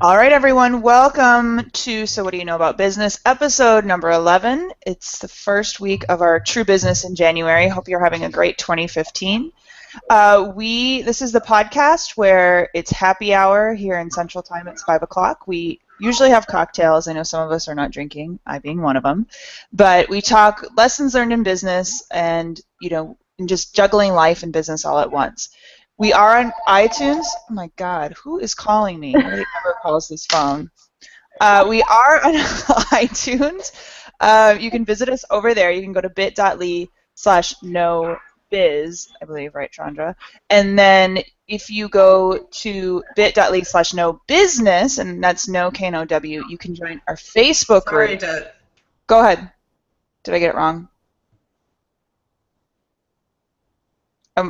All right, everyone, welcome to So What Do You Know About Business, episode number 11. It's the first week of our True Business in January. Hope you're having a great 2015. This is the podcast where it's happy hour here in Central Time. It's 5 o'clock. We usually have cocktails. I know some of us are not drinking, I being one of them. But we talk lessons learned in business and, and just juggling life and business all at once. We are on iTunes. Oh my God, who is calling me? Nobody ever calls this phone. We are on iTunes. You can visit us over there. You can go to bit.ly/nobiz, I believe, right, Chandra? And then if you go to bit.ly/nobusiness, and that's no K-N-O-W, you can join our Facebook group. Go ahead. Did I get it wrong?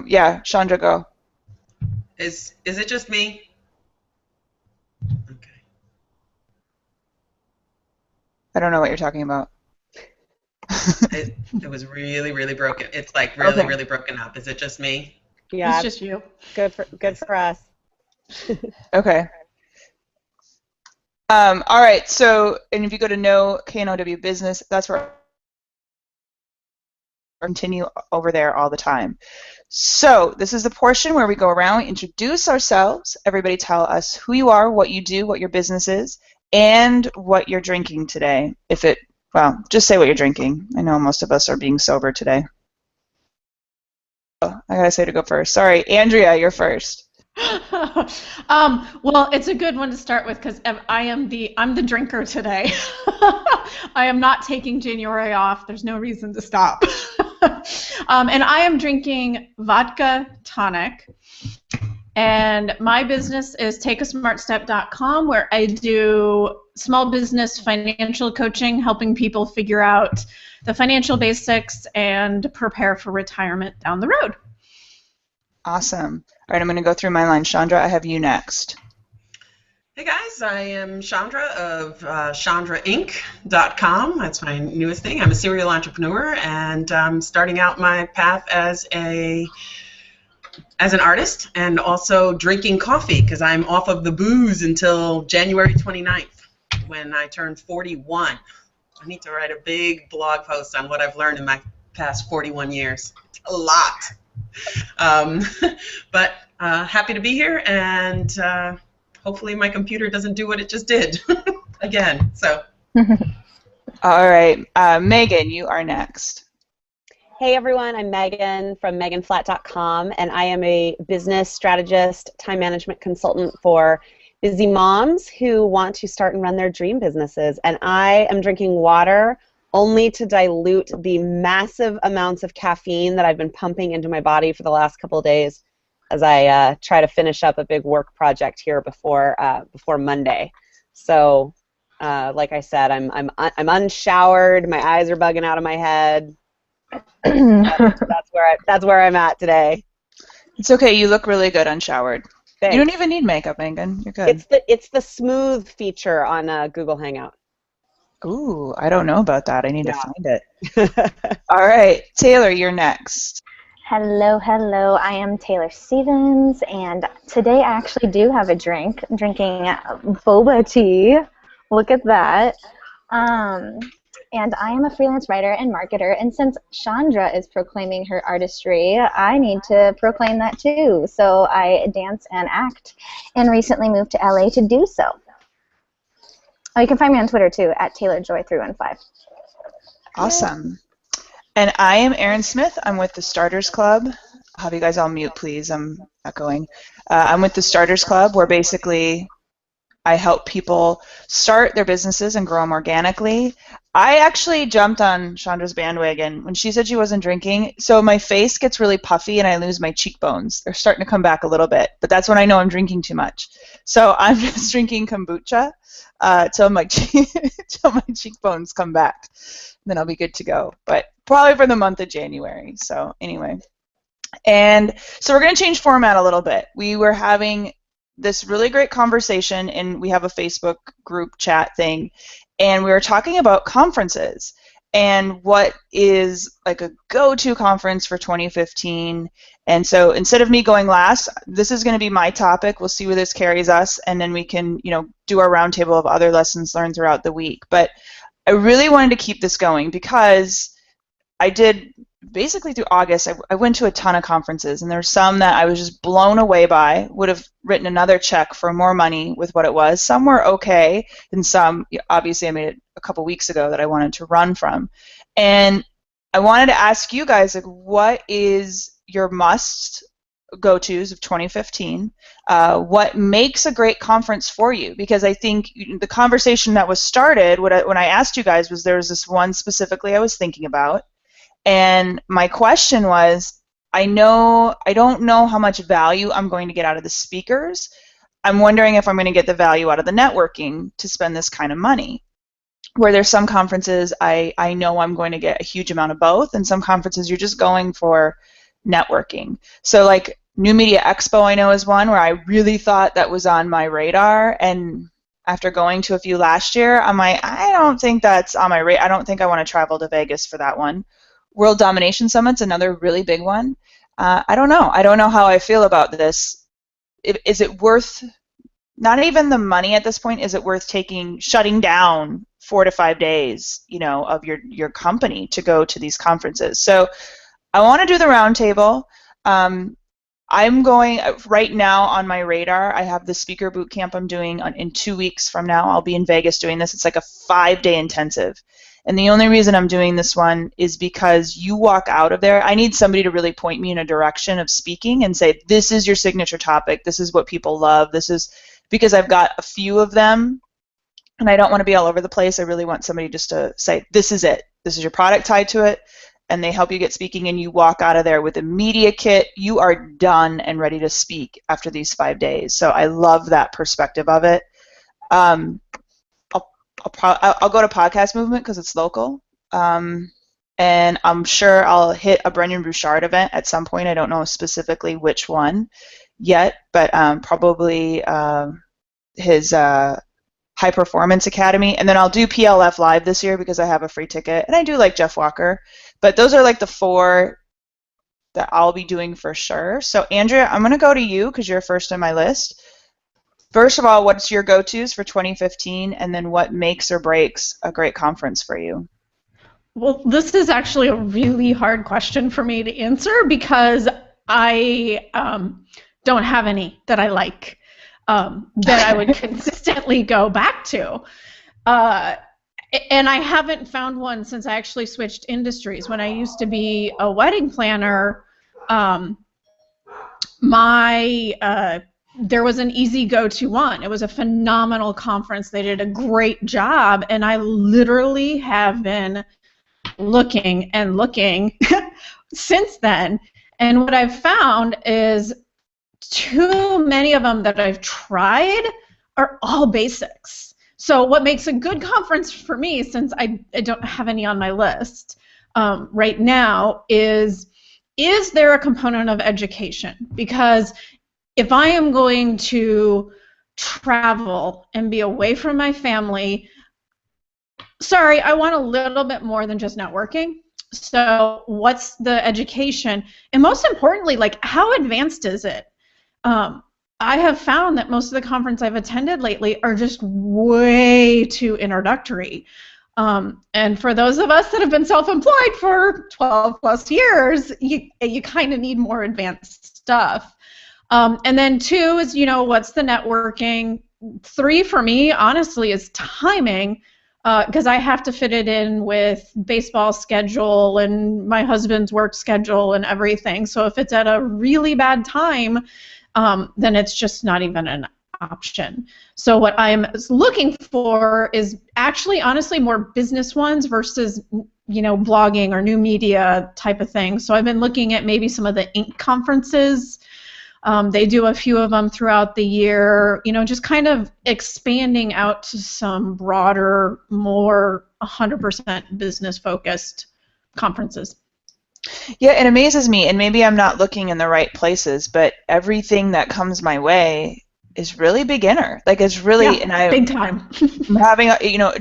Yeah, Chandra, go. Is it just me? Okay. I don't know what you're talking about. It was really, really broken. It's like really, really broken up. Is it just me? Yeah, it's just you. Good for us. Okay. All right. So, and if you go to no K-N-O-W business, that's where I continue over there all the time. So this is the portion where we go around, we introduce ourselves. Everybody tell us who you are, what you do, what your business is, and what you're drinking today. Well, just say what you're drinking. I know most of us are being sober today. Oh, I gotta say to go first. Sorry, Andrea, you're first. Well, it's a good one to start with because I'm the drinker today. I am not taking January off. There's no reason to stop. And I am drinking vodka tonic. And my business is takeasmartstep.com, where I do small business financial coaching, helping people figure out the financial basics and prepare for retirement down the road. Awesome. All right, I'm going to go through my line. Chandra, I have you next. Hey guys, I am Chandra of chandrainc.com. That's my newest thing. I'm a serial entrepreneur, and I'm starting out my path as an artist and also drinking coffee because I'm off of the booze until January 29th when I turn 41. I need to write a big blog post on what I've learned in my past 41 years. A lot. But happy to be here, and hopefully my computer doesn't do what it just did again. So. All right, Megan, you are next. Hey everyone, I'm Megan from meganflat.com, and I am a business strategist, time management consultant for busy moms who want to start and run their dream businesses. And I am drinking water only to dilute the massive amounts of caffeine that I've been pumping into my body for the last couple of days as I try to finish up a big work project here before Monday. So, like I said, I'm unshowered. My eyes are bugging out of my head. That's where I'm at today. It's okay. You look really good unshowered. Thanks. You don't even need makeup, Megan. You're good. It's the smooth feature on Google Hangout. Ooh, I don't know about that. I need to find it. All right, Taylor, you're next. Hello. I am Taylor Stevens, and today I actually do have a drink. I'm drinking boba tea. Look at that. And I am a freelance writer and marketer, and since Chandra is proclaiming her artistry, I need to proclaim that too. So I dance and act, and recently moved to LA to do so. Oh, you can find me on Twitter too, at TaylorJoy315. Awesome. And I am Erin Smith. I'm with the Starters Club. I'll have you guys all mute, please. I'm echoing. I'm with the Starters Club, where basically I help people start their businesses and grow them organically. I actually jumped on Chandra's bandwagon when she said she wasn't drinking. So my face gets really puffy and I lose my cheekbones. They're starting to come back a little bit, but that's when I know I'm drinking too much. So I'm just drinking kombucha till my cheekbones come back. Then I'll be good to go. But probably for the month of January. So anyway. And so we're going to change format a little bit. We were having this really great conversation, and we have a Facebook group chat thing, and we were talking about conferences. and what is like a go-to conference for 2015. And so instead of me going last, this is going to be my topic. We'll see where this carries us, and then we can, do our roundtable of other lessons learned throughout the week. But I really wanted to keep this going because I did basically through August, I went to a ton of conferences, and there's some that I was just blown away by, would have written another check for more money with what it was. Some were okay, and some, obviously I made it a couple weeks ago that I wanted to run from. And I wanted to ask you guys, like, what is your must go-tos of 2015? What makes a great conference for you? Because I think the conversation that was started when I asked you guys was there was this one specifically I was thinking about. And my question was, I don't know how much value I'm going to get out of the speakers. I'm wondering if I'm going to get the value out of the networking to spend this kind of money. Where there's some conferences I know I'm going to get a huge amount of both, and some conferences you're just going for networking. So like New Media Expo I know is one where I really thought that was on my radar, and after going to a few last year, I'm like, I don't think that's on my radar. I don't think I want to travel to Vegas for that one. World Domination Summit's another really big one. I don't know. I don't know how I feel about this. Is it worth, not even the money at this point, is it worth shutting down 4 to 5 days, of your company to go to these conferences? So I want to do the roundtable. I'm going, right now on my radar, I have the speaker boot camp I'm doing in 2 weeks from now. I'll be in Vegas doing this. It's like a 5-day intensive. And the only reason I'm doing this one is because you walk out of there, I need somebody to really point me in a direction of speaking and say, this is your signature topic, this is what people love, this is, because I've got a few of them, and I don't want to be all over the place. I really want somebody just to say, this is it, this is your product tied to it, and they help you get speaking, and you walk out of there with a media kit. You are done and ready to speak after these 5 days. So I love that perspective of it. I'll go to Podcast Movement because it's local, and I'm sure I'll hit a Brendan Bouchard event at some point. I don't know specifically which one yet, but probably his High Performance Academy, and then I'll do PLF Live this year because I have a free ticket, and I do like Jeff Walker. But those are like the 4 that I'll be doing for sure. So Andrea, I'm going to go to you because you're first on my list. First of all, what's your go-tos for 2015, and then what makes or breaks a great conference for you? Well, this is actually a really hard question for me to answer because I don't have any that I like that I would consistently go back to. And I haven't found one since I actually switched industries. When I used to be a wedding planner, there was an easy go-to one. It was a phenomenal conference. They did a great job, and I literally have been looking and looking since then. And what I've found is too many of them that I've tried are all basics. So what makes a good conference for me, since I don't have any on my list right now, is there a component of education? Because if I am going to travel and be away from my family, sorry, I want a little bit more than just networking. So what's the education? And most importantly, like, how advanced is it? I have found that most of the conferences I've attended lately are just way too introductory. And for those of us that have been self-employed for 12 plus years, you kind of need more advanced stuff. And then 2 is, what's the networking? 3 for me, honestly, is timing, because I have to fit it in with baseball schedule and my husband's work schedule and everything. So if it's at a really bad time, then it's just not even an option. So what I'm looking for is actually, honestly, more business ones versus, blogging or new media type of thing. So I've been looking at maybe some of the Inc. conferences. They do a few of them throughout the year, just kind of expanding out to some broader, more 100% business-focused conferences. Yeah, it amazes me, and maybe I'm not looking in the right places, but everything that comes my way is really beginner. Like, it's really, big time. I'm having,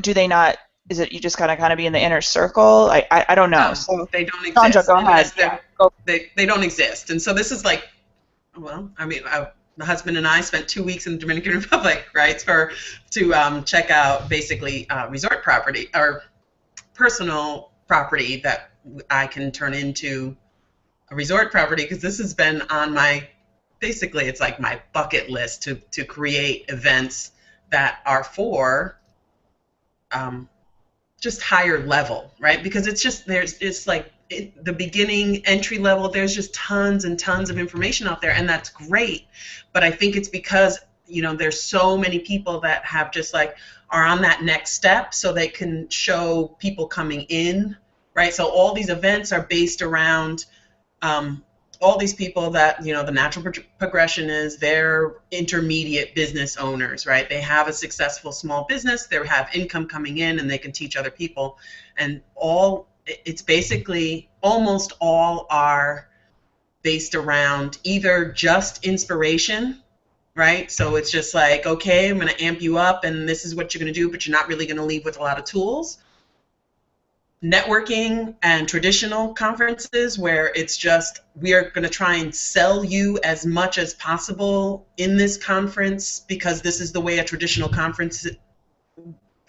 do they not is it you just gotta kind of be in the inner circle? I don't know. No, So they don't exist. Sandra, go ahead. Unless Go. they don't exist. And so this is like, well, I mean, the husband and I spent 2 weeks in the Dominican Republic, right, to check out basically resort property or personal property that I can turn into a resort property, because this has been on my, basically it's like my bucket list to create events that are for just higher level, right? Because it's like the beginning entry level, there's just tons and tons of information out there, and that's great. But I think it's because, there's so many people that have just like are on that next step, so they can show people coming in, right? So all these events are based around all these people that, the natural progression is they're intermediate business owners, right? They have a successful small business, they have income coming in, and they can teach other people. And it's basically almost all are based around either just inspiration, right? So it's just like, okay, I'm going to amp you up and this is what you're going to do, but you're not really going to leave with a lot of tools. Networking and traditional conferences where it's just, we are going to try and sell you as much as possible in this conference because this is the way a traditional conference,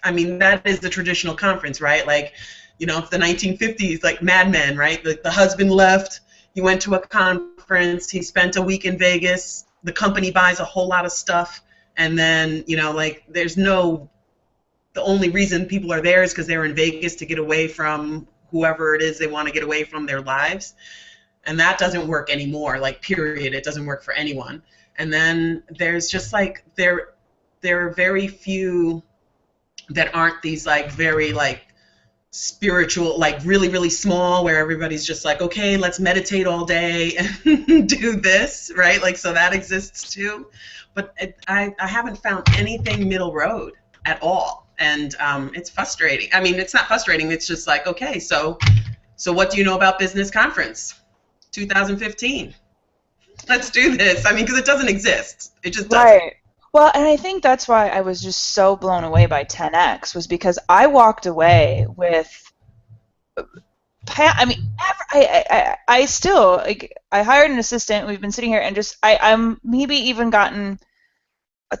I mean, that is the traditional conference, right? Like, it's the 1950s, like Mad Men, right? The husband left, he went to a conference, he spent a week in Vegas, the company buys a whole lot of stuff, and then, like, the only reason people are there is because they're in Vegas to get away from whoever it is they want to get away from, their lives. And that doesn't work anymore, like, period. It doesn't work for anyone. And then there's just like, there are very few that aren't these like very like spiritual, like really, really small, where everybody's just like, okay, let's meditate all day and do this, right? Like, so that exists too. But I haven't found anything middle road at all. And it's frustrating. I mean, it's not frustrating. It's just like, okay, so what do you know about business conference 2015? Let's do this. I mean, because it doesn't exist. It just doesn't. Right. Well, and I think that's why I was just so blown away by 10X, was because I walked away with, I mean, I still, like, I hired an assistant. We've been sitting here and just, I'm maybe even gotten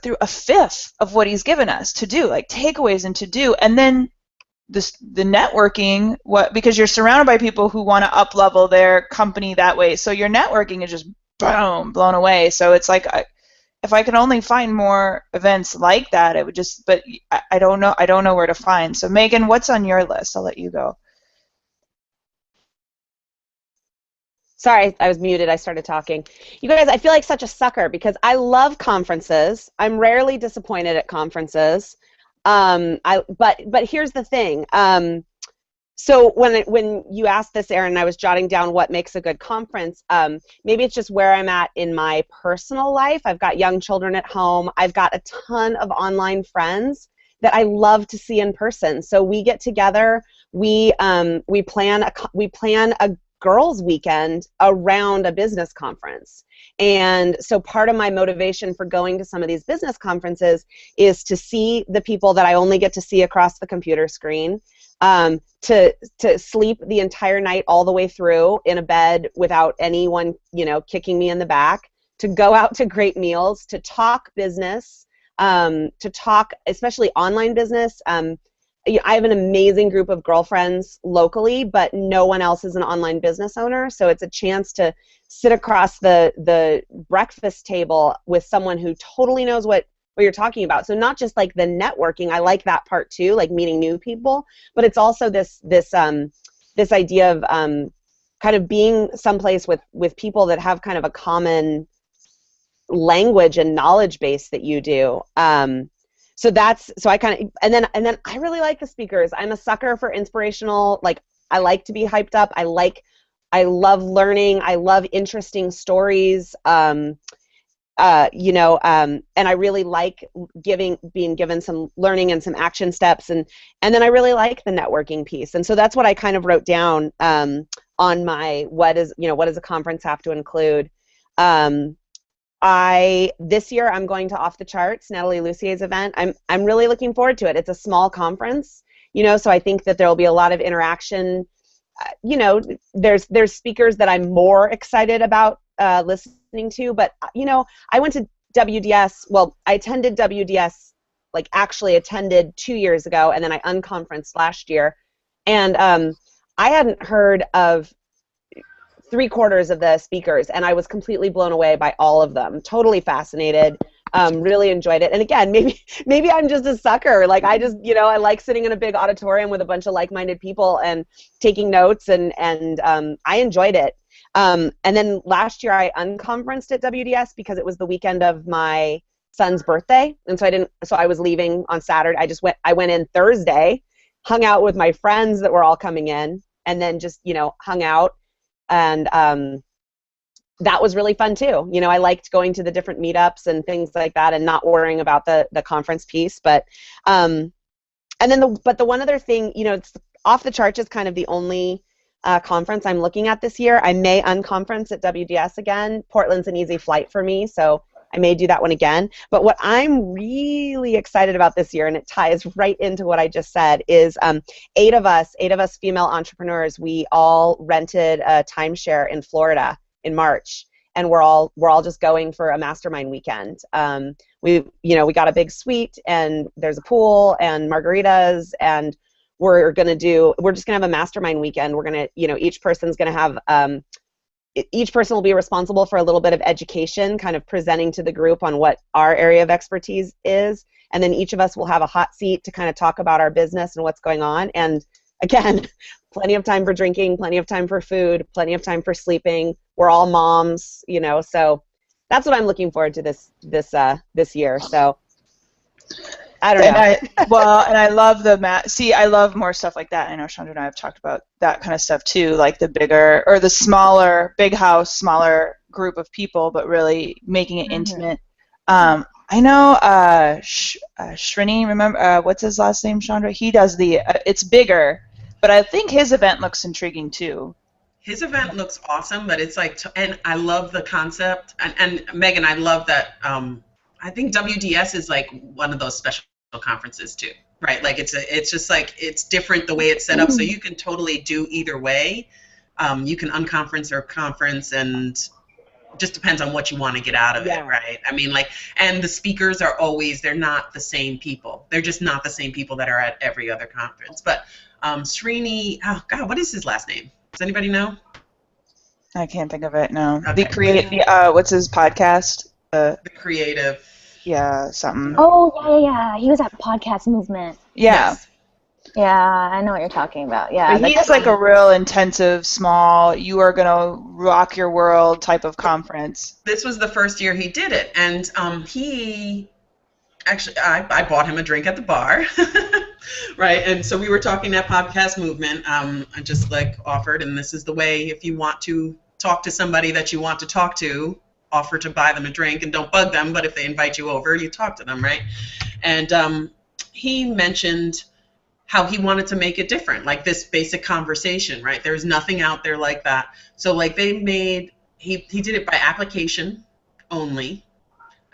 through a fifth of what he's given us to do, like takeaways and to do, and then the networking, because you're surrounded by people who want to up level their company that way, so your networking is just boom, blown away. So it's like, if I could only find more events like that, it would just, but I don't know where to find. So Megan, what's on your list? I'll let you go. Sorry, I was muted. I started talking. You guys, I feel like such a sucker because I love conferences. I'm rarely disappointed at conferences. But here's the thing. So when you asked this, Erin, I was jotting down what makes a good conference. Maybe it's just where I'm at in my personal life. I've got young children at home. I've got a ton of online friends that I love to see in person. So we get together. We plan a girls' weekend around a business conference. And so part of my motivation for going to some of these business conferences is to see the people that I only get to see across the computer screen, to sleep the entire night all the way through in a bed without anyone, kicking me in the back, to go out to great meals, to talk business, to talk especially online business. I have an amazing group of girlfriends locally, but no one else is an online business owner, so it's a chance to sit across the breakfast table with someone who totally knows what you're talking about. So not just like the networking, I like that part too, like meeting new people, but it's also this idea of kind of being someplace with people that have kind of a common language and knowledge base that you do. So I kind of, and then I really like the speakers. I'm a sucker for inspirational, like, I like to be hyped up. I love learning. I love interesting stories. And I really like being given some learning and some action steps. And then I really like the networking piece. And so that's what I kind of wrote down on my, what does a conference have to include? This year I'm going to Off the Charts, Natalie Lucier's event. I'm really looking forward to it. It's a small conference. So I think that there will be a lot of interaction. There's speakers that I'm more excited about listening to, but I went to WDS. Well, I attended WDS, like actually attended 2 years ago, and then I unconferenced last year, and I hadn't heard of 3/4 of the speakers, and I was completely blown away by all of them. Totally fascinated. Really enjoyed it. And again, maybe I'm just a sucker. Like I just, I like sitting in a big auditorium with a bunch of like-minded people and taking notes, and I enjoyed it. And then last year I unconferenced at WDS because it was the weekend of my son's birthday, and so I was leaving on Saturday. I went in Thursday, hung out with my friends that were all coming in, and then just, hung out, and that was really fun too. I liked going to the different meetups and things like that, and not worrying about the conference piece. But and then the one other thing, it's Off the Charts is kind of the only conference I'm looking at this year. I may unconference at WDS again. Portland's an easy flight for me, so I may do that one again. But what I'm really excited about this year, and it ties right into what I just said, is 8 of us female entrepreneurs, we all rented a timeshare in Florida in March, and we're all just going for a mastermind weekend. We got a big suite, and there's a pool and margaritas, and we're just gonna have a mastermind weekend. We're gonna, each person's gonna have each person will be responsible for a little bit of education, kind of presenting to the group on what our area of expertise is, and then each of us will have a hot seat to kind of talk about our business and what's going on. And again, plenty of time for drinking, plenty of time for food, plenty of time for sleeping. We're all moms, so that's what I'm looking forward to this year. So I don't know. And I love I love more stuff like that. I know Chandra and I have talked about that kind of stuff too, like the bigger or the smaller, big house, smaller group of people, but really making it intimate. I know Srini, remember, what's his last name, Chandra? He does it's bigger, but I think his event looks intriguing too. His event looks awesome, but it's like, and I love the concept. And Megan, I love that. I think WDS is like one of those special conferences too, right? Like it's just like, it's different the way it's set up, so you can totally do either way. You can unconference or conference, and it just depends on what you want to get out of it, right? I mean, like, and the speakers they're not the same people. They're just not the same people that are at every other conference. But Srini, oh God, what is his last name? Does anybody know? I can't think of it, no. Okay. What's his podcast? The Creative. Yeah, something. Oh, yeah. He was at Podcast Movement. Yeah. Yes. Yeah, I know what you're talking about. Yeah. But he has like a real intensive, small, you are going to rock your world type of conference. This was the first year he did it, and he actually, I bought him a drink at the bar, right? And so we were talking that Podcast Movement. I just like offered, and this is the way, if you want to talk to somebody that you want to talk to, offer to buy them a drink, and don't bug them, but if they invite you over, you talk to them, right? And he mentioned how he wanted to make it different, like this basic conversation, right? There's nothing out there like that. So like he did it by application only,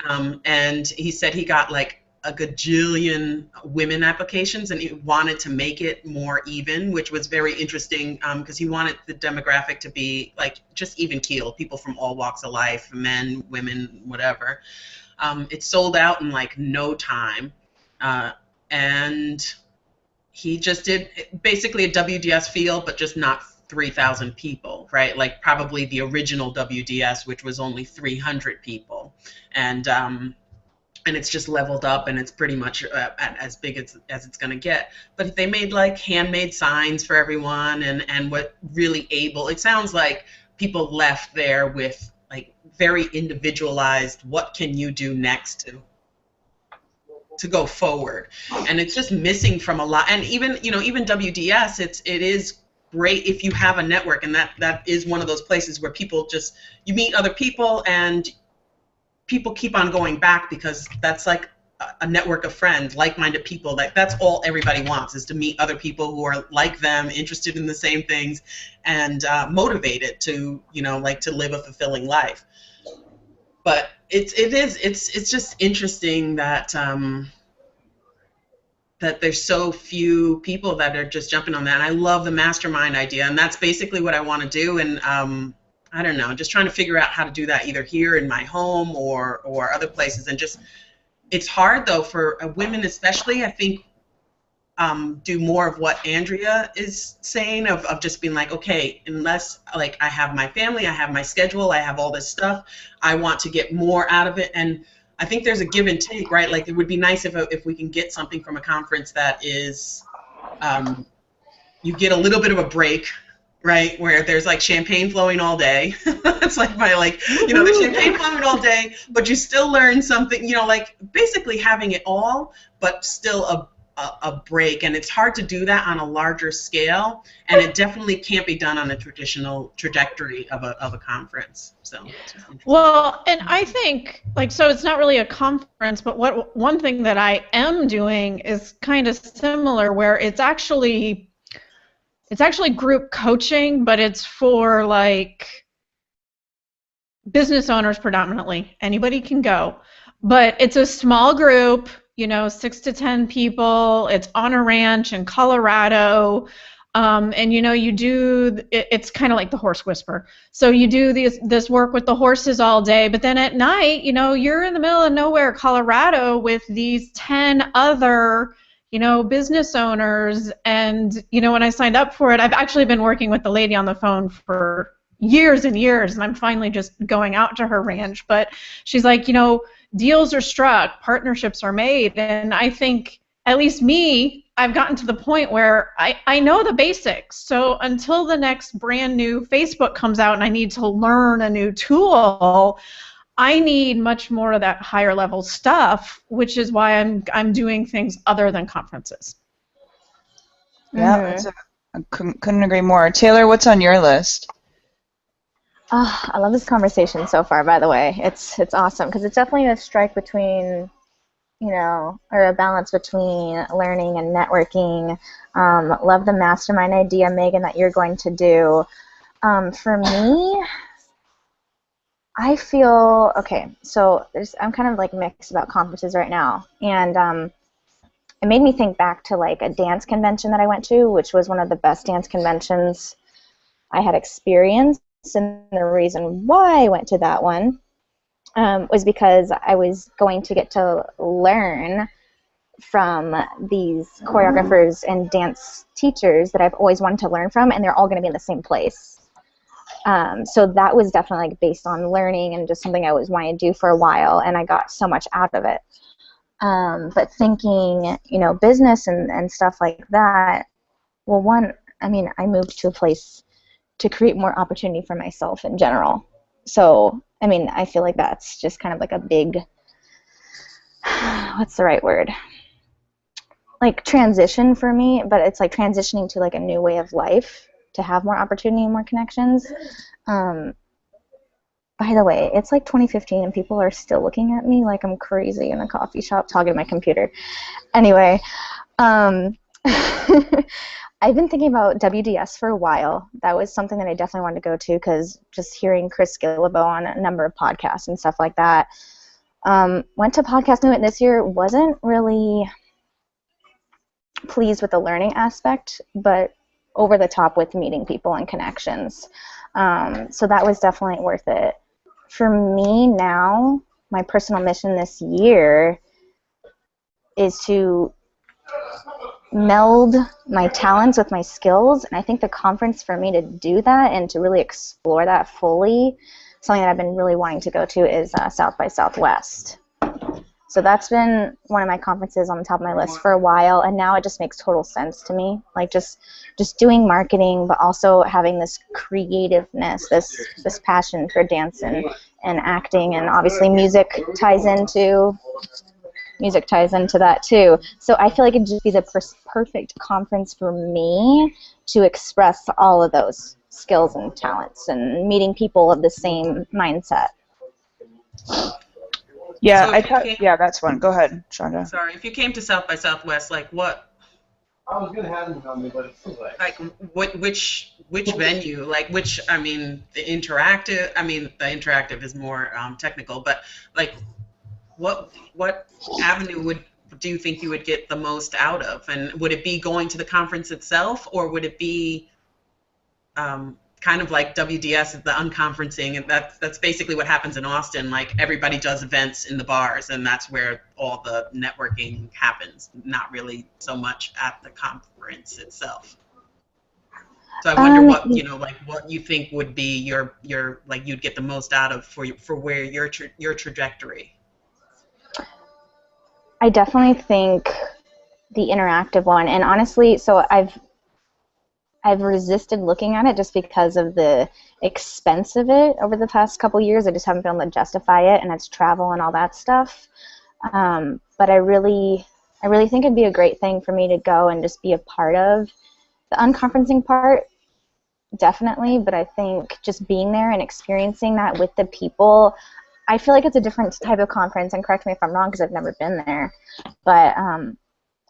and he said he got like a gajillion women applications, and he wanted to make it more even, which was very interesting, because he wanted the demographic to be like just even keeled, people from all walks of life, men, women, whatever. It sold out in like no time, and he just did basically a WDS feel, but just not 3,000 people, right? Like probably the original WDS, which was only 300 people, and it's just leveled up, and it's pretty much as big as it's going to get. But they made like handmade signs for everyone, and what really it sounds like people left there with like very individualized, what can you do next to go forward. And it's just missing from a lot. And even WDS, it is great if you have a network, and that is one of those places where people you meet other people, and people keep on going back, because that's like a network of friends, like-minded people. That's all everybody wants, is to meet other people who are like them, interested in the same things, and motivated to to live a fulfilling life. But it's just interesting that that there's so few people that are just jumping on that. And I love the mastermind idea, and that's basically what I want to do. And I don't know, just trying to figure out how to do that either here in my home or other places. And just, it's hard though for women especially, I think, do more of what Andrea is saying of just being like, okay, unless like I have my family, I have my schedule, I have all this stuff, I want to get more out of it. And I think there's a give and take, right? Like it would be nice if we can get something from a conference that is, you get a little bit of a break, right? Where there's like champagne flowing all day. It's like there's champagne flowing all day, but you still learn something, like basically having it all, but still a break. And it's hard to do that on a larger scale, and it definitely can't be done on a traditional trajectory of a conference. So well, and I think so it's not really a conference, but one thing that I am doing is kind of similar, where it's actually group coaching, but it's for like business owners predominantly. Anybody can go, but it's a small group, 6 to 10 people. It's on a ranch in Colorado, and you do. It's kind of like the horse whisper. So you do this work with the horses all day, but then at night, you're in the middle of nowhere, Colorado, with these 10 other business owners. And, when I signed up for it, I've actually been working with the lady on the phone for years and years, and I'm finally just going out to her ranch. But she's like, deals are struck, partnerships are made. And I think, at least me, I've gotten to the point where I know the basics. So until the next brand new Facebook comes out and I need to learn a new tool, I need much more of that higher level stuff, which is why I'm doing things other than conferences. Yeah, I couldn't agree more. Taylor, what's on your list? Oh, I love this conversation so far, by the way. It's awesome, because it's definitely a strike between, or a balance between learning and networking. Love the mastermind idea, Megan, that you're going to do. For me, I feel, okay, so I'm kind of like mixed about conferences right now, and it made me think back to like a dance convention that I went to, which was one of the best dance conventions I had experienced, and the reason why I went to that one was because I was going to get to learn from these choreographers and dance teachers that I've always wanted to learn from, and they're all going to be in the same place. So that was definitely like based on learning and just something I was wanting to do for a while, and I got so much out of it. But thinking, business and stuff like that, well, I moved to a place to create more opportunity for myself in general. So, I feel like that's just kind of like a big, what's the right word? Like transition for me, but it's like transitioning to like a new way of life to have more opportunity and more connections. By the way, it's like 2015 and people are still looking at me like I'm crazy in a coffee shop talking to my computer. Anyway, I've been thinking about WDS for a while. That was something that I definitely wanted to go to, because just hearing Chris Gillibo on a number of podcasts and stuff like that. Went to Podcast Movement this year, wasn't really pleased with the learning aspect, but over the top with meeting people and connections. So that was definitely worth it. For me now, my personal mission this year is to meld my talents with my skills, and I think the conference for me to do that and to really explore that fully, something that I've been really wanting to go to, is South by Southwest. So that's been one of my conferences on the top of my list for a while, and now it just makes total sense to me. Like just doing marketing, but also having this creativeness, this passion for dance and acting, and obviously music ties into that too. So I feel like it'd just be the perfect conference for me to express all of those skills and talents and meeting people of the same mindset. Yeah, so that's one. Go ahead, Shonda. Sorry, if you came to South by Southwest, like what? I was gonna have them on me, but it's too late. Like which venue? Like which? The interactive. The interactive is more technical, but like what avenue do you think you would get the most out of? And would it be going to the conference itself, or would it be kind of like WDS, the unconferencing? And that's basically what happens in Austin. Like, everybody does events in the bars, and that's where all the networking happens, not really so much at the conference itself. So I wonder what you think would be your like you'd get the most out of for where your trajectory. I definitely think the interactive one, and honestly, so I've resisted looking at it just because of the expense of it over the past couple years. I just haven't been able to justify it, and it's travel and all that stuff. But I really think it'd be a great thing for me to go and just be a part of. The unconferencing part, definitely, but I think just being there and experiencing that with the people, I feel like it's a different type of conference, and correct me if I'm wrong because I've never been there, but I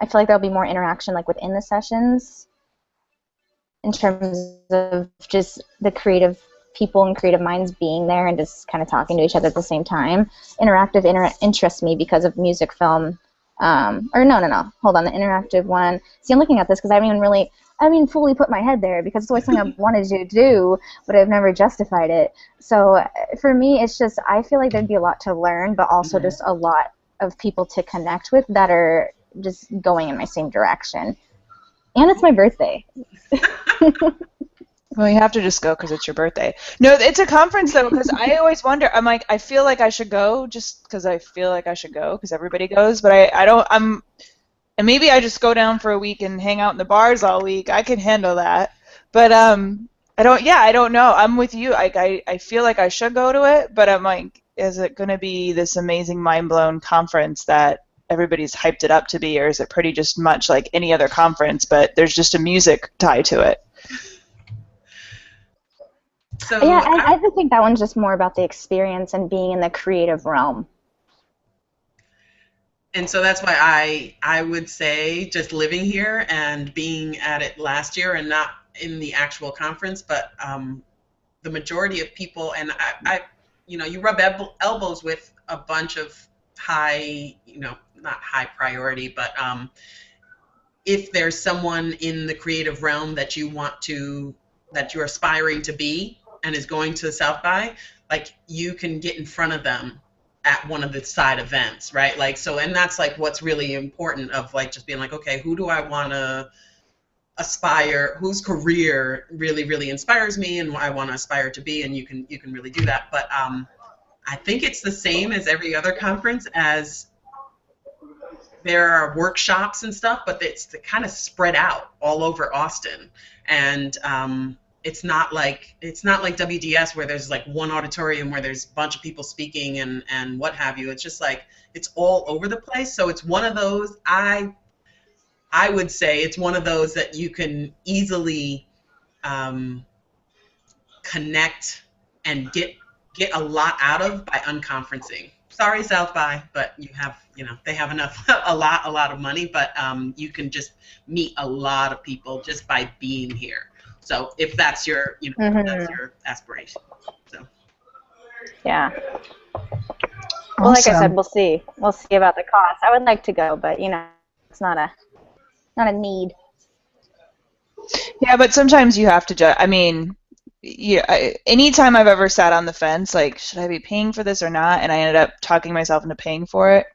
feel like there'll be more interaction like within the sessions in terms of just the creative people and creative minds being there and just kind of talking to each other at the same time. Interactive interests me because of music, film, or no, hold on, the interactive one. See, I'm looking at this because I haven't fully put my head there because it's always something I've wanted to do, but I've never justified it. So for me, it's just, I feel like there'd be a lot to learn, but also just a lot of people to connect with that are just going in my same direction. And it's my birthday. Well, you have to just go because it's your birthday. No, it's a conference, though, because I always wonder. I'm like, I feel like I should go just because I feel like I should go because everybody goes, but I don't. And maybe I just go down for a week and hang out in the bars all week. I can handle that. But I don't know. I'm with you. I feel like I should go to it, but I'm like, is it going to be this amazing, mind-blown conference that everybody's hyped it up to be, or is it pretty just much like any other conference, but there's just a music tie to it? So yeah, I just think that one's just more about the experience and being in the creative realm. And so that's why I would say just living here and being at it last year and not in the actual conference, but the majority of people, and you rub elbows with a bunch of high, not high priority, but if there's someone in the creative realm that you're aspiring to be and is going to South by, like, you can get in front of them at one of the side events, right? Like, so, and that's like what's really important of like just being like, okay, who do I want to aspire, whose career really, really inspires me and I want to aspire to be, and you can really do that. But I think it's the same as every other conference, as there are workshops and stuff, but it's kind of spread out all over Austin. And it's not like WDS where there's like one auditorium where there's a bunch of people speaking and what have you. It's just like it's all over the place. So it's one of those, I would say it's one of those that you can easily connect and get a lot out of by unconferencing. Sorry, South by, but they have a lot of money, but you can just meet a lot of people just by being here. So if that's your, if that's your aspiration. So. Yeah. Well, like I said, we'll see. We'll see about the cost. I would like to go, but it's not a need. Yeah, but sometimes you have to anytime I've ever sat on the fence, like, should I be paying for this or not? And I ended up talking myself into paying for it.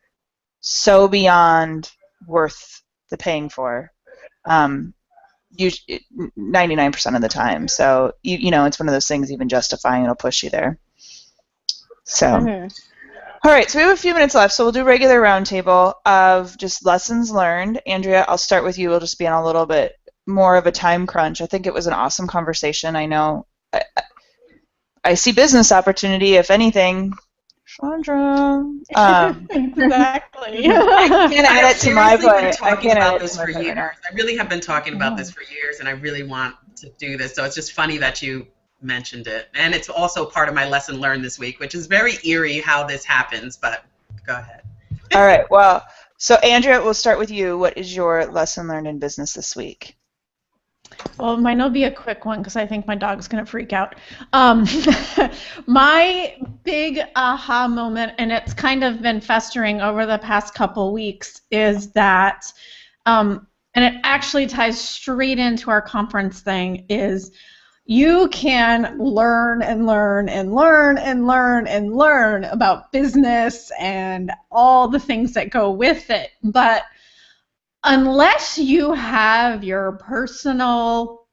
So beyond worth the paying for. 99% of the time. So it's one of those things, even justifying it'll push you there. So all right, so we have a few minutes left, so we'll do regular roundtable of just lessons learned. Andrea, I'll start with you. We'll just be on a little bit more of a time crunch. I think it was an awesome conversation. I know I see business opportunity, if anything. Chandra. Exactly. I can't add it to my plate. I can't add this for years. I really have been talking about this for years, and I really want to do this. So it's just funny that you mentioned it. And it's also part of my lesson learned this week, which is very eerie how this happens, but go ahead. All right. Well, so Andrea, we'll start with you. What is your lesson learned in business this week? Well, mine will be a quick one because I think my dog's going to freak out. My big aha moment, and it's kind of been festering over the past couple weeks, is that, and it actually ties straight into our conference thing, is you can learn and learn and learn and learn and learn about business and all the things that go with it. But unless you have your personal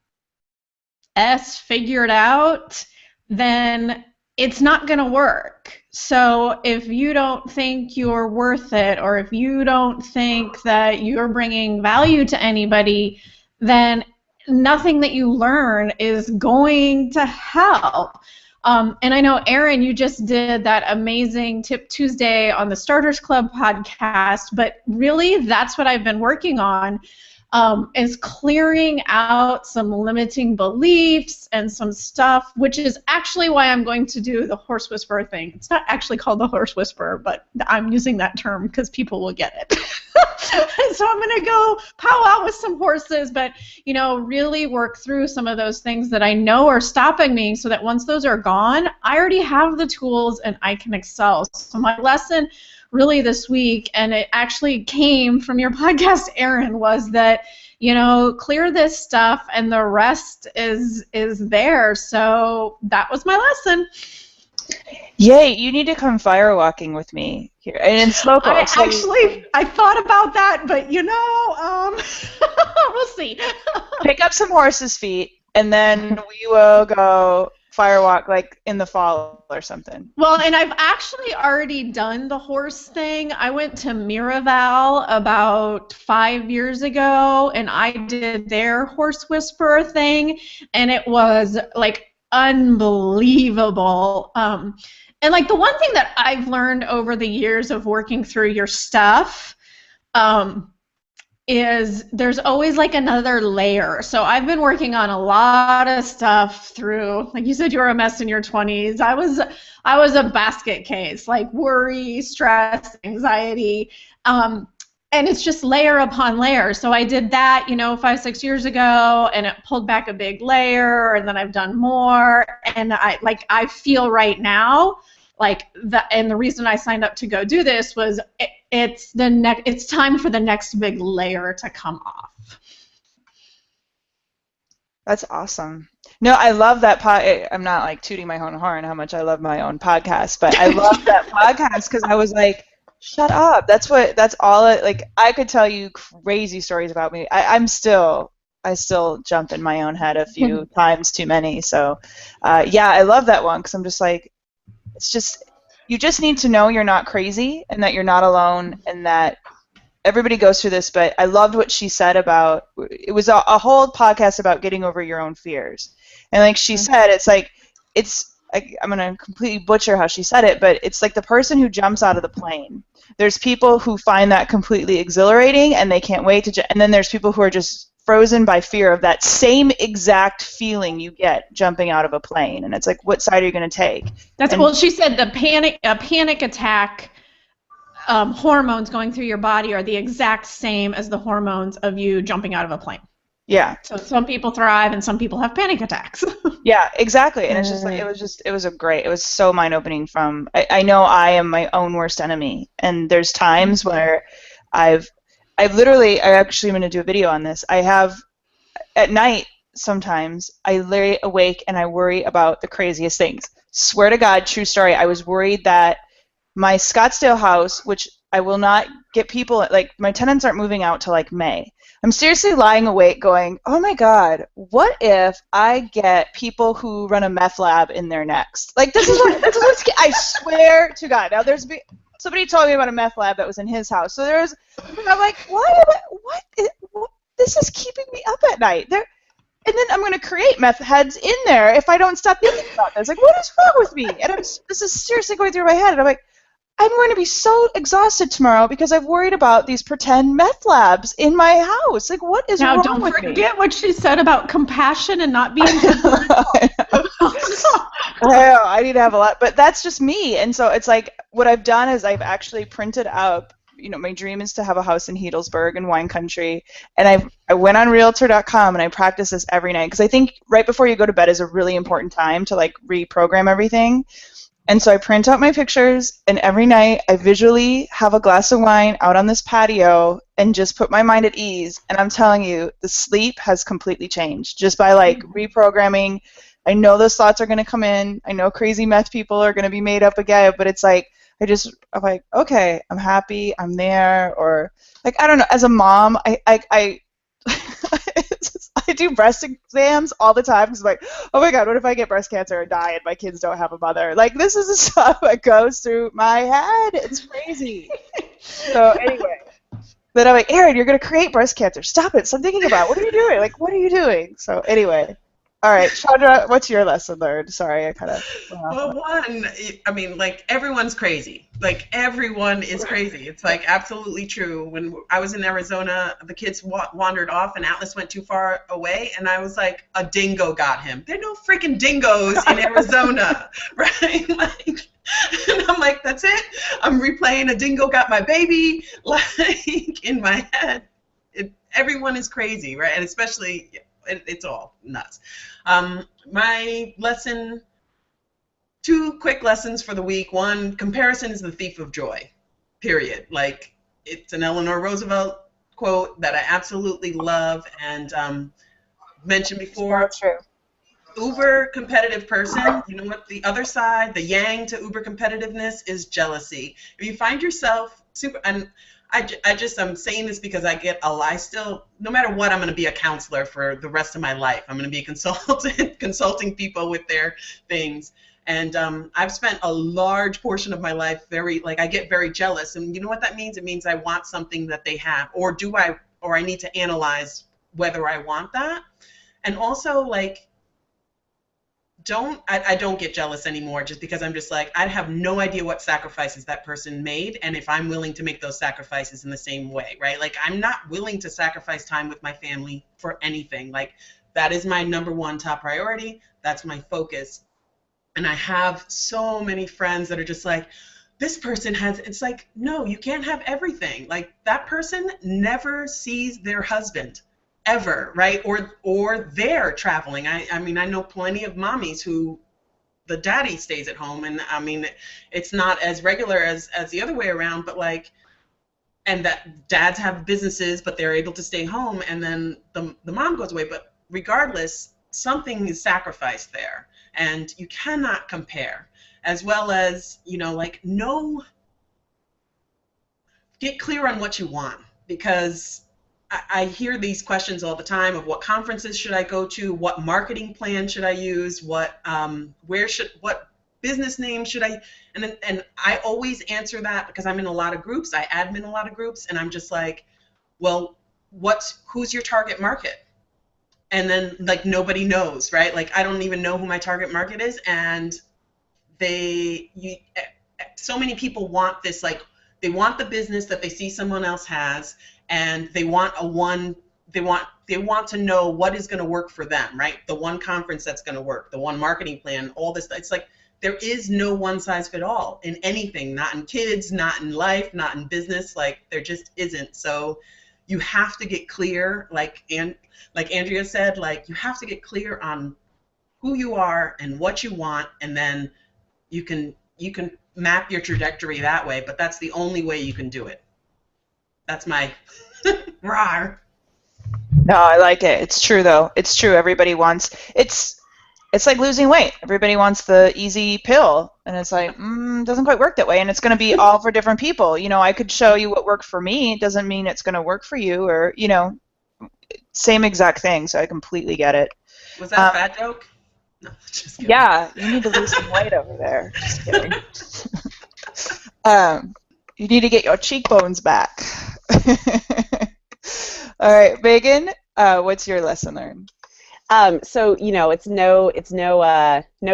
S figured out, then it's not going to work. So if you don't think you're worth it, or if you don't think that you're bringing value to anybody, then nothing that you learn is going to help. And I know, Erin, you just did that amazing Tip Tuesday on the Starters Club podcast, but really that's what I've been working on, is clearing out some limiting beliefs and some stuff, which is actually why I'm going to do the horse whisperer thing. It's not actually called the horse whisperer, but I'm using that term because people will get it. So I'm going to go powwow with some horses, but, you know, really work through some of those things that I know are stopping me, so that once those are gone, I already have the tools and I can excel. So my lesson really this week, and it actually came from your podcast, Erin, was that, you know, clear this stuff and the rest is there. So that was my lesson. Yay, you need to come firewalking with me here. And in Smoko. I thought about that, but, you know, we'll see. Pick up some horses' feet, and then we will go firewalk like in the fall or something. Well, and I've actually already done the horse thing. I went to Miraval about 5 years ago, and I did their horse whisperer thing, and it was like unbelievable. And like the one thing that I've learned over the years of working through your stuff, is there's always like another layer. So I've been working on a lot of stuff through, like you said, you were a mess in your 20s. I was a basket case, like worry, stress, anxiety, and it's just layer upon layer. So I did that, you know, 5-6 years ago, and it pulled back a big layer, and then I've done more, and I feel right now like that. And the reason I signed up to go do this was it's time for the next big layer to come off. That's awesome. No, I love that I'm not like tooting my own horn how much I love my own podcast, but I love that podcast because I was like, shut up. That's all it, like, I could tell you crazy stories about me. I still jump in my own head a few times too many. So, yeah, I love that one because I'm just like, it's just, you just need to know you're not crazy and that you're not alone and that everybody goes through this. But I loved what she said about, it was a whole podcast about getting over your own fears. And like she said, it's like, I'm going to completely butcher how she said it, but it's like the person who jumps out of the plane. There's people who find that completely exhilarating and they can't wait to, and then there's people who are just frozen by fear of that same exact feeling you get jumping out of a plane. And it's like, what side are you going to take? Well, she said a panic attack hormones going through your body are the exact same as the hormones of you jumping out of a plane. Yeah. So some people thrive and some people have panic attacks. Yeah, exactly. And it's just like, it was so mind-opening I know I am my own worst enemy. And there's times where I actually am going to do a video on this. I have, at night, sometimes, I lay awake and I worry about the craziest things. Swear to God, true story, I was worried that my Scottsdale house, which I will not get people, like, my tenants aren't moving out till, like, May. I'm seriously lying awake going, oh my God, what if I get people who run a meth lab in there next? Like, this is what's, I swear to God. Now, somebody told me about a meth lab that was in his house. So I'm like, what? This is keeping me up at night. And then I'm going to create meth heads in there if I don't stop thinking about this. Like, what is wrong with me? And this is seriously going through my head. And I'm like, I'm going to be so exhausted tomorrow because I've worried about these pretend meth labs in my house. Like, what is wrong with me? Now, don't forget what she said about compassion and not being I need to have a lot. But that's just me. And so it's like, what I've done is I've actually printed up my dream is to have a house in Healdsburg in wine country. And I went on Realtor.com and I practice this every night because I think right before you go to bed is a really important time to like reprogram everything. And so I print out my pictures, and every night I visually have a glass of wine out on this patio and just put my mind at ease. And I'm telling you, the sleep has completely changed just by like reprogramming. I know those thoughts are going to come in. I know crazy meth people are going to be made up again, but it's like I'm like, okay, I'm happy, I'm there, or like I don't know. As a mom, I I do breast exams all the time because I'm like, oh my God, what if I get breast cancer or die and my kids don't have a mother? Like, this is the stuff that goes through my head. It's crazy. So anyway, then I'm like, Erin, you're going to create breast cancer. Stop it. Stop thinking about it. What are you doing? Like, what are you doing? So anyway. All right, Chandra, what's your lesson learned? Sorry, I kind of... Well, one, I mean, like, everyone's crazy. Like, everyone is crazy. It's, like, absolutely true. When I was in Arizona, the kids wandered off, and Atlas went too far away, and I was like, a dingo got him. There are no freaking dingoes in Arizona, right? Like, and I'm like, that's it? I'm replaying a dingo got my baby, like, in my head. Everyone is crazy, right? And especially... It's all nuts. My lesson, 2 quick lessons for the week. One, comparison is the thief of joy, period. Like, it's an Eleanor Roosevelt quote that I absolutely love and mentioned before. So true. Uber competitive person, you know what, the other side, the yang to uber competitiveness is jealousy. If you find yourself super, and I'm saying this because I still, no matter what, I'm going to be a counselor for the rest of my life. I'm going to be a consultant, consulting people with their things. And I've spent a large portion of my life I get very jealous. And you know what that means? It means I want something that they have. Or I need to analyze whether I want that. And also, like, I don't get jealous anymore just because I'm just like, I have no idea what sacrifices that person made and if I'm willing to make those sacrifices in the same way, right? Like, I'm not willing to sacrifice time with my family for anything. Like, that is my number 1 top priority. That's my focus. And I have so many friends that are just like, this person has, it's like, no, you can't have everything. Like, that person never sees their husband. Ever, right? Or they're traveling. I mean, I know plenty of mommies who the daddy stays at home, and I mean, it's not as regular as the other way around, but like, and that dads have businesses, but they're able to stay home, and then the mom goes away. But regardless, something is sacrificed there, and you cannot compare. As well as, like, get clear on what you want, because I hear these questions all the time of what conferences should I go to, what marketing plan should I use, what business name should I, and I always answer that because I'm in a lot of groups, I admin a lot of groups, and I'm just like, well, who's your target market? And then, like, nobody knows, right? Like, I don't even know who my target market is, and so many people want this, like, they want the business that they see someone else has, and they want to know what is going to work for them, right? The one conference that's going to work, the one marketing plan, all this. It's like there is no one size fit all in anything, not in kids, not in life, not in business. Like, there just isn't. So you have to get clear, like Andrea said, like, you have to get clear on who you are and what you want, and then you can map your trajectory that way, but that's the only way you can do it. That's my rawr. No, I like it. It's true, though. It's true. Everybody wants, it's like losing weight. Everybody wants the easy pill, and it's like, it doesn't quite work that way, and it's going to be all for different people. I could show you what worked for me. It doesn't mean it's going to work for you, or, same exact thing, so I completely get it. Was that a fat joke? No, just kidding. Yeah, you need to lose some weight over there. Just kidding. You need to get your cheekbones back. All right, Megan, what's your lesson learned? So it's no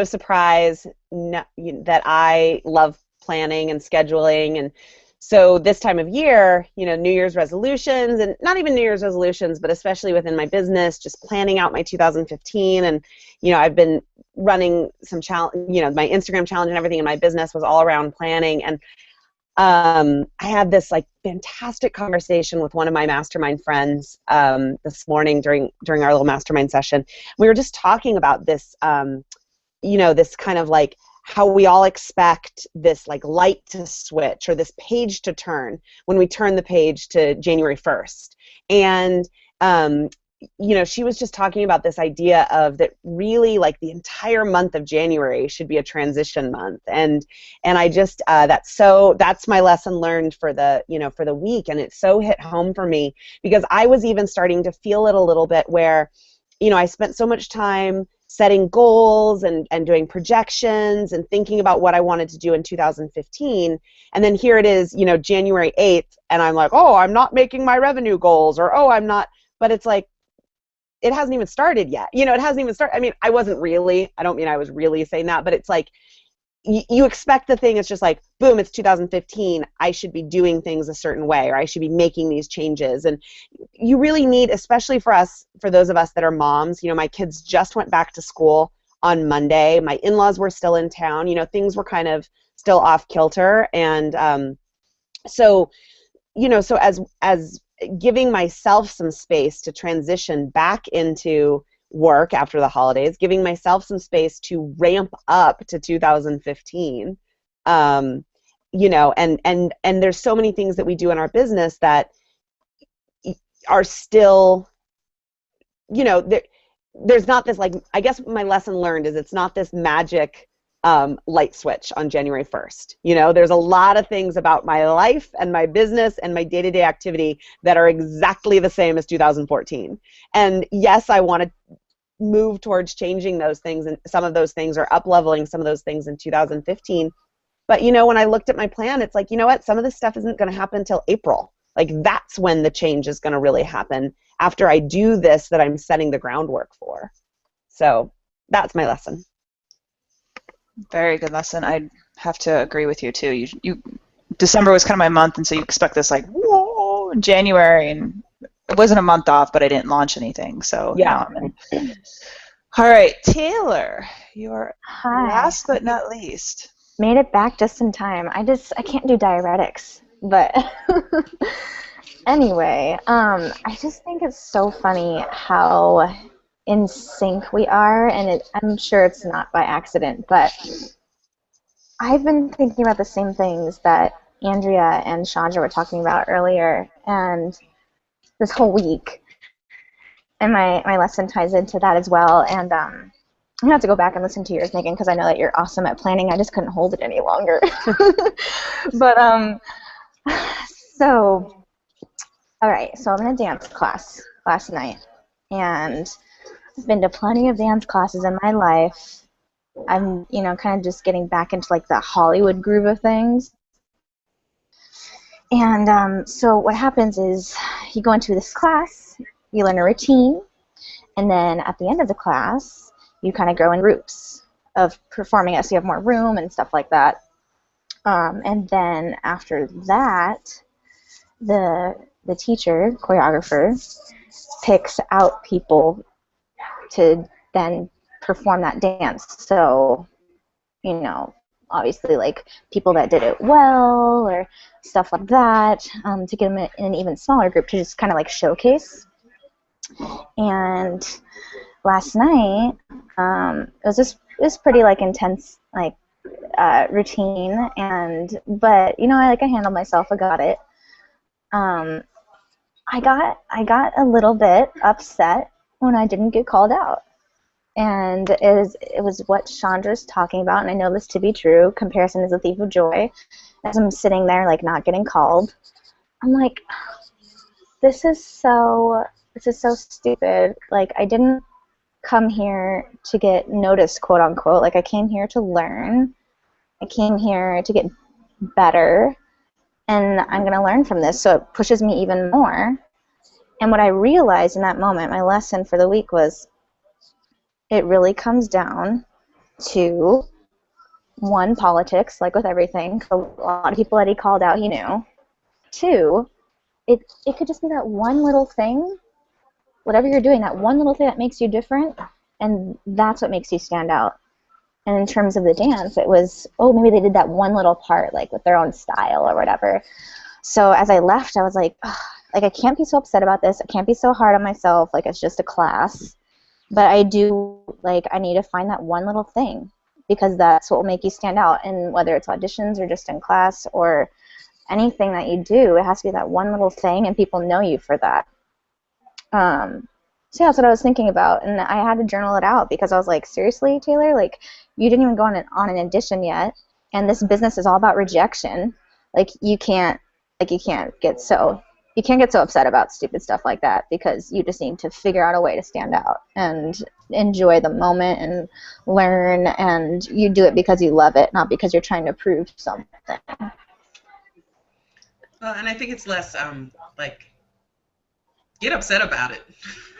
surprise that I love planning and scheduling, and so this time of year, New Year's resolutions, and not even New Year's resolutions, but especially within my business, just planning out my 2015, and I've been running some challenge, my Instagram challenge and everything in my business was all around planning, and I had this like fantastic conversation with one of my mastermind friends this morning during our little mastermind session. We were just talking about this, this kind of like how we all expect this like light to switch or this page to turn when we turn the page to January 1st. And she was just talking about this idea of that really like the entire month of January should be a transition month, and I just that's my lesson learned for the for the week, and it so hit home for me because I was even starting to feel it a little bit where I spent so much time setting goals and doing projections and thinking about what I wanted to do in 2015, and then here it is January 8th, and I'm like, oh, I'm not making my revenue goals, or oh, I'm not, but it's like it hasn't even started yet. It hasn't even started. I mean, I don't mean I was really saying that, but it's like you expect the thing, it's just like, boom, it's 2015. I should be doing things a certain way, or I should be making these changes. And you really need, especially for those of us that are moms, my kids just went back to school on Monday. My in-laws were still in town. Things were kind of still off kilter. And so as giving myself some space to transition back into work after the holidays, giving myself some space to ramp up to 2015, and there's so many things that we do in our business that are still, there's not this like, I guess my lesson learned is it's not this magic light switch on January 1st. There's a lot of things about my life and my business and my day-to-day activity that are exactly the same as 2014. And yes, I want to move towards changing those things, and some of those things are up-leveling some of those things in 2015. But when I looked at my plan, it's like, what? Some of this stuff isn't going to happen until April. Like, that's when the change is going to really happen, after I do this that I'm setting the groundwork for. So that's my lesson. Very good lesson. I have to agree with you too. You December was kind of my month, and so you expect this like whoa in January, and it wasn't a month off, but I didn't launch anything. So yeah. All right, Taylor, you're Hi. last but not least. Made it back just in time. I can't do diuretics, but anyway, I just think it's so funny how in sync we are, and I'm sure it's not by accident, but I've been thinking about the same things that Andrea and Chandra were talking about earlier, and this whole week, and my lesson ties into that as well. And I'm gonna have to go back and listen to yours, Megan, because I know that you're awesome at planning. I just couldn't hold it any longer. But so all right, so I'm in a dance class last night, and I've been to plenty of dance classes in my life. I'm, kind of just getting back into like the Hollywood groove of things. And so what happens is you go into this class, you learn a routine, and then at the end of the class, you kind of go in groups of performing it, so you have more room and stuff like that. And then after that, the teacher, choreographer, picks out people to then perform that dance. So, obviously like people that did it well or stuff like that, to get them in an even smaller group to just kind of like showcase. And last night, it was pretty like intense like routine, but I handled myself. I got it. I got a little bit upset when I didn't get called out. And it was what Chandra's talking about, and I know this to be true. Comparison is a thief of joy. As I'm sitting there, like, not getting called, I'm like, this is so stupid. Like, I didn't come here to get noticed, quote unquote. Like, I came here to learn. I came here to get better, and I'm going to learn from this. So it pushes me even more. And what I realized in that moment, my lesson for the week was, it really comes down to, one, politics, like with everything. A lot of people that he called out, he knew. Two, it could just be that one little thing, whatever you're doing, that one little thing that makes you different, and that's what makes you stand out. And in terms of the dance, it was, oh, maybe they did that one little part, like with their own style or whatever. So as I left, I was like, ugh, like I can't be so upset about this. I can't be so hard on myself. Like it's just a class. But I do, like, I need to find that one little thing because that's what will make you stand out. And whether it's auditions or just in class or anything that you do, it has to be that one little thing, and people know you for that. So yeah, that's what I was thinking about, and I had to journal it out because I was like, seriously, Taylor, like you didn't even go on an audition yet, and this business is all about rejection. Like you can't get so upset about stupid stuff like that because you just need to figure out a way to stand out and enjoy the moment and learn, and you do it because you love it, not because you're trying to prove something. Well, and I think it's less like get upset about it,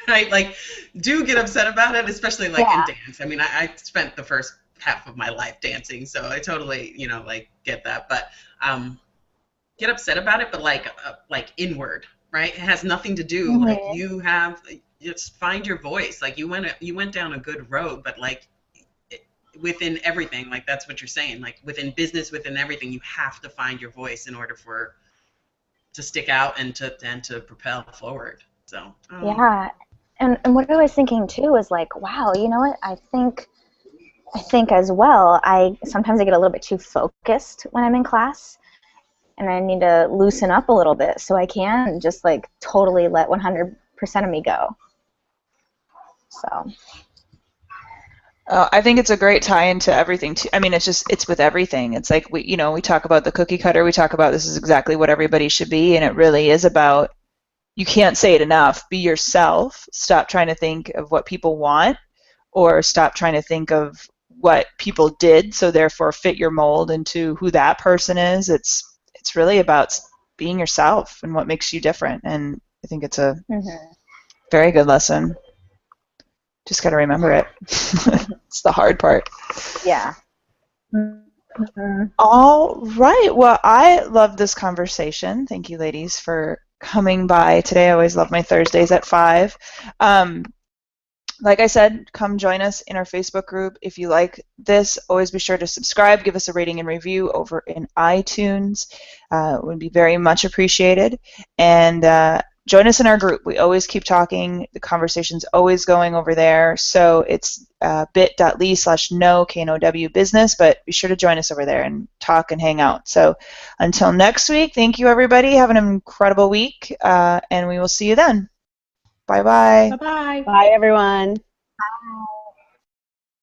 right? Like do get upset about it, especially like in dance. I mean, I spent the first half of my life dancing, so I totally, like get that. But get upset about it, but like inward, right? It has nothing to do. Mm-hmm. Like just find your voice. Like you went down a good road, but like within everything, like that's what you're saying. Like within business, within everything, you have to find your voice in order to stick out and to propel forward. So yeah, and what I was thinking too was like, wow, you know what? I think as well. Sometimes I get a little bit too focused when I'm in class, and I need to loosen up a little bit so I can just like totally let 100% of me go. So. I think it's a great tie into everything too. I mean, it's with everything. It's like we talk about the cookie cutter. We talk about this is exactly what everybody should be, and it really is about, you can't say it enough, be yourself. Stop trying to think of what people want, or stop trying to think of what people did, so therefore fit your mold into who that person is. It's really about being yourself and what makes you different, and I think it's a very good lesson. Just got to remember it. It's the hard part. Yeah. All right. Well, I love this conversation. Thank you, ladies, for coming by today. I always love my Thursdays at 5. Like I said, come join us in our Facebook group. If you like this, always be sure to subscribe. Give us a rating and review over in iTunes. It would be very much appreciated. And join us in our group. We always keep talking. The conversation's always going over there. So it's bit.ly/know, K-N-O-W business, but be sure to join us over there and talk and hang out. So until next week, thank you, everybody. Have an incredible week, and we will see you then. Bye-bye. Bye-bye. Bye, everyone.